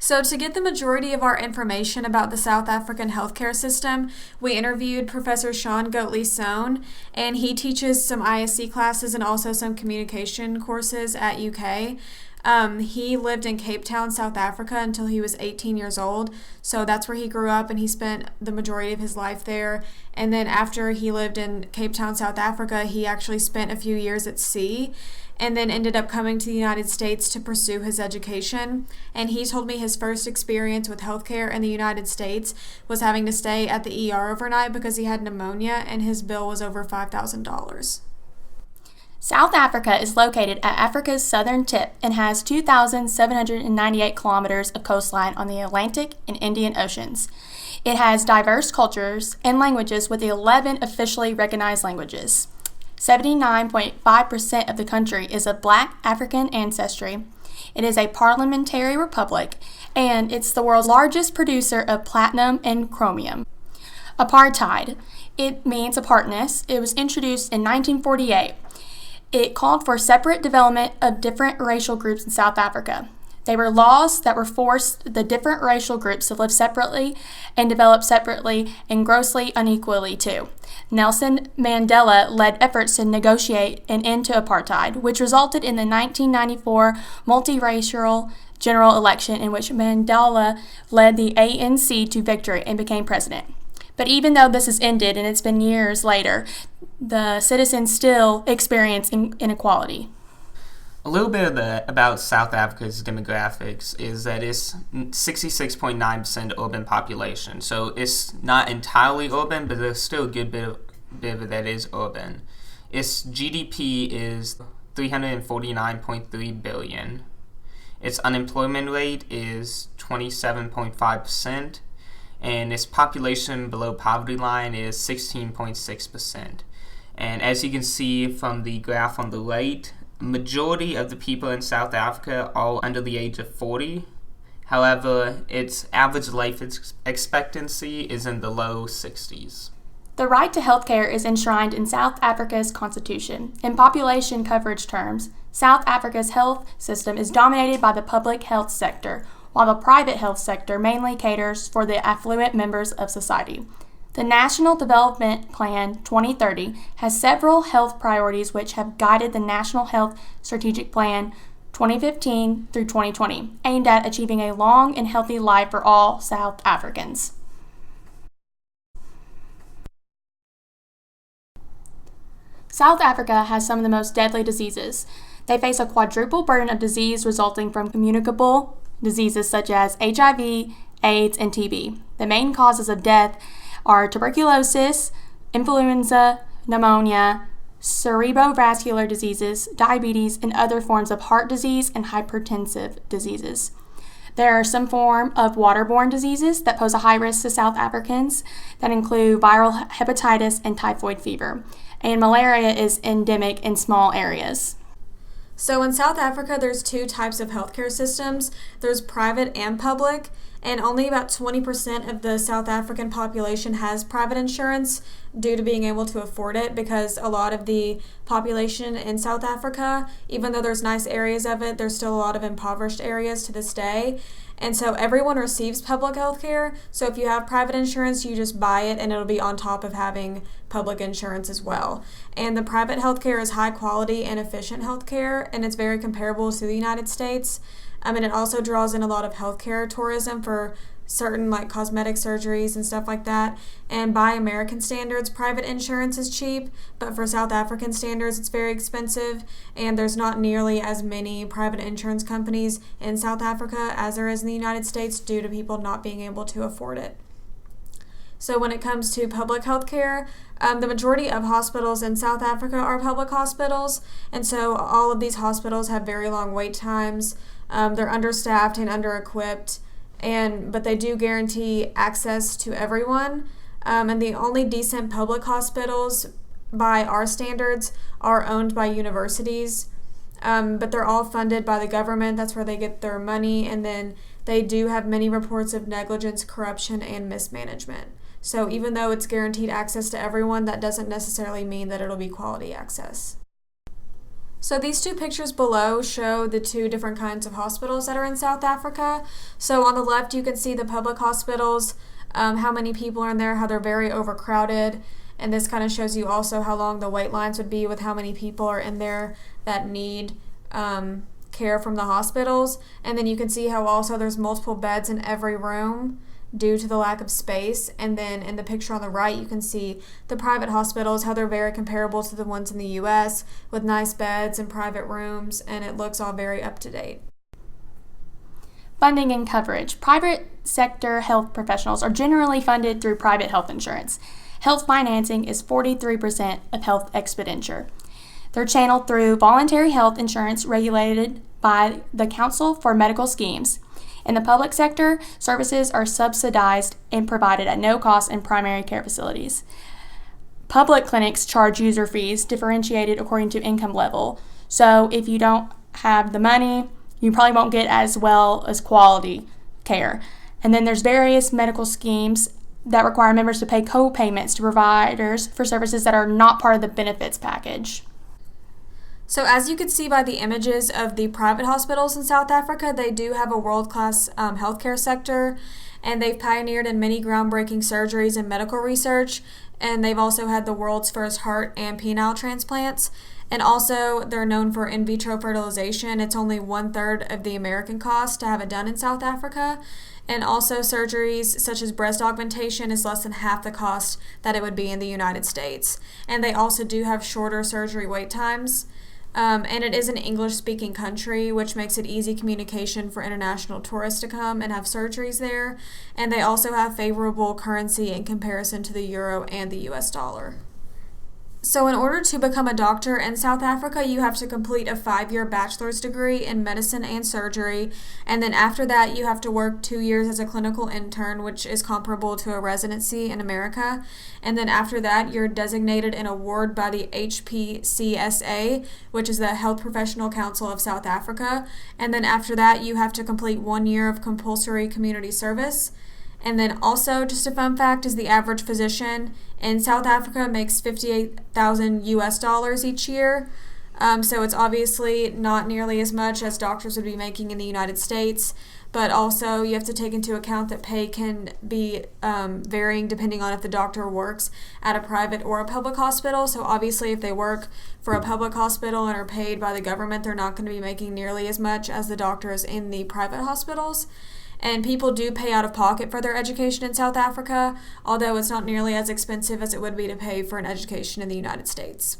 So, to get the majority of our information about the South African healthcare system, we interviewed Professor Sean Goatley-Sohn, and he teaches some ISC classes and also some communication courses at UK. He lived in Cape Town, South Africa until he was 18 years old. So that's where he grew up, and he spent the majority of his life there. And then after he lived in Cape Town, South Africa, he actually spent a few years at sea and then ended up coming to the United States to pursue his education. And he told me his first experience with healthcare in the United States was having to stay at the ER overnight because he had pneumonia, and his bill was over $5,000. South Africa is located at Africa's southern tip and has 2,798 kilometers of coastline on the Atlantic and Indian Oceans. It has diverse cultures and languages with 11 officially recognized languages. 79.5% of the country is of Black African ancestry. It is a parliamentary republic, and it's the world's largest producer of platinum and chromium. Apartheid. It means apartness. It was introduced in 1948. It called for separate development of different racial groups in South Africa. They were laws that were forced the different racial groups to live separately and develop separately and grossly unequally too. Nelson Mandela led efforts to negotiate an end to apartheid, which resulted in the 1994 multiracial general election in which Mandela led the ANC to victory and became president. But even though this has ended and it's been years later, the citizens still experience inequality. A little bit about South Africa's demographics is that it's 66.9% urban population. So it's not entirely urban, but there's still a good bit of it that is urban. Its GDP is $349.3 billion. Its unemployment rate is 27.5%. And its population below poverty line is 16.6%. And as you can see from the graph on the right, majority of the people in South Africa are under the age of 40. However, its average life expectancy is in the low 60s. The right to health care is enshrined in South Africa's constitution. In population coverage terms, South Africa's health system is dominated by the public health sector, while the private health sector mainly caters for the affluent members of society. The National Development Plan 2030 has several health priorities which have guided the National Health Strategic Plan 2015 through 2020, aimed at achieving a long and healthy life for all South Africans. South Africa has some of the most deadly diseases. They face a quadruple burden of disease resulting from communicable diseases such as HIV, AIDS, and TB. The main causes of death are tuberculosis, influenza, pneumonia, cerebrovascular diseases, diabetes, and other forms of heart disease and hypertensive diseases. There are some forms of waterborne diseases that pose a high risk to South Africans that include viral hepatitis and typhoid fever. And malaria is endemic in small areas. So in South Africa, there's two types of healthcare systems. There's private and public, and only about 20% of the South African population has private insurance due to being able to afford it, because a lot of the population in South Africa, even though there's nice areas of it, there's still a lot of impoverished areas to this day. And so everyone receives public health care. So if you have private insurance, you just buy it and it'll be on top of having public insurance as well. And the private health care is high quality and efficient health care, and it's very comparable to the United States. And it also draws in a lot of healthcare tourism for certain like cosmetic surgeries and stuff like that. And by American standards, private insurance is cheap, but for South African standards, it's very expensive, and there's not nearly as many private insurance companies in South Africa as there is in the United States due to people not being able to afford it. So when it comes to public health care, the majority of hospitals in South Africa are public hospitals, and so all of these hospitals have very long wait times. They're understaffed and under-equipped, but they do guarantee access to everyone. And the only decent public hospitals by our standards are owned by universities, but they're all funded by the government. That's where they get their money, and then they do have many reports of negligence, corruption, and mismanagement. So even though it's guaranteed access to everyone, that doesn't necessarily mean that it'll be quality access. So these two pictures below show the two different kinds of hospitals that are in South Africa. So on the left, you can see the public hospitals, how many people are in there, how they're very overcrowded. And this kind of shows you also how long the wait lines would be with how many people are in there that need care from the hospitals. And then you can see how also there's multiple beds in every room due to the lack of space. And then in the picture on the right, you can see the private hospitals, how they're very comparable to the ones in the U.S. with nice beds and private rooms, and it looks all very up to date. Funding and coverage. Private sector health professionals are generally funded through private health insurance. Health financing is 43% of health expenditure. They're channeled through voluntary health insurance regulated by the Council for Medical Schemes. In the public sector, services are subsidized and provided at no cost in primary care facilities. Public clinics charge user fees differentiated according to income level. So if you don't have the money, you probably won't get as well as quality care. And then there's various medical schemes that require members to pay co-payments to providers for services that are not part of the benefits package. So as you can see by the images of the private hospitals in South Africa, they do have a world-class healthcare sector, and they've pioneered in many groundbreaking surgeries and medical research, and they've also had the world's first heart and penile transplants. And also, they're known for in vitro fertilization. It's only 1/3 of the American cost to have it done in South Africa. And also, surgeries such as breast augmentation is less than half the cost that it would be in the United States. And they also do have shorter surgery wait times. And it is an English-speaking country, which makes it easy communication for international tourists to come and have surgeries there. And they also have favorable currency in comparison to the euro and the US dollar. So in order to become a doctor in South Africa, you have to complete a 5-year bachelor's degree in medicine and surgery. And then after that, you have to work 2 years as a clinical intern, which is comparable to a residency in America. And then after that, you're designated an award by the HPCSA, which is the Health Professional Council of South Africa. And then after that, you have to complete 1 year of compulsory community service. And then also, just a fun fact, is the average physician in South Africa makes $58,000 US each year. So it's obviously not nearly as much as doctors would be making in the United States. But also, you have to take into account that pay can be varying depending on if the doctor works at a private or a public hospital. So obviously, if they work for a public hospital and are paid by the government, they're not going to be making nearly as much as the doctors in the private hospitals. And people do pay out of pocket for their education in South Africa, although it's not nearly as expensive as it would be to pay for an education in the United States.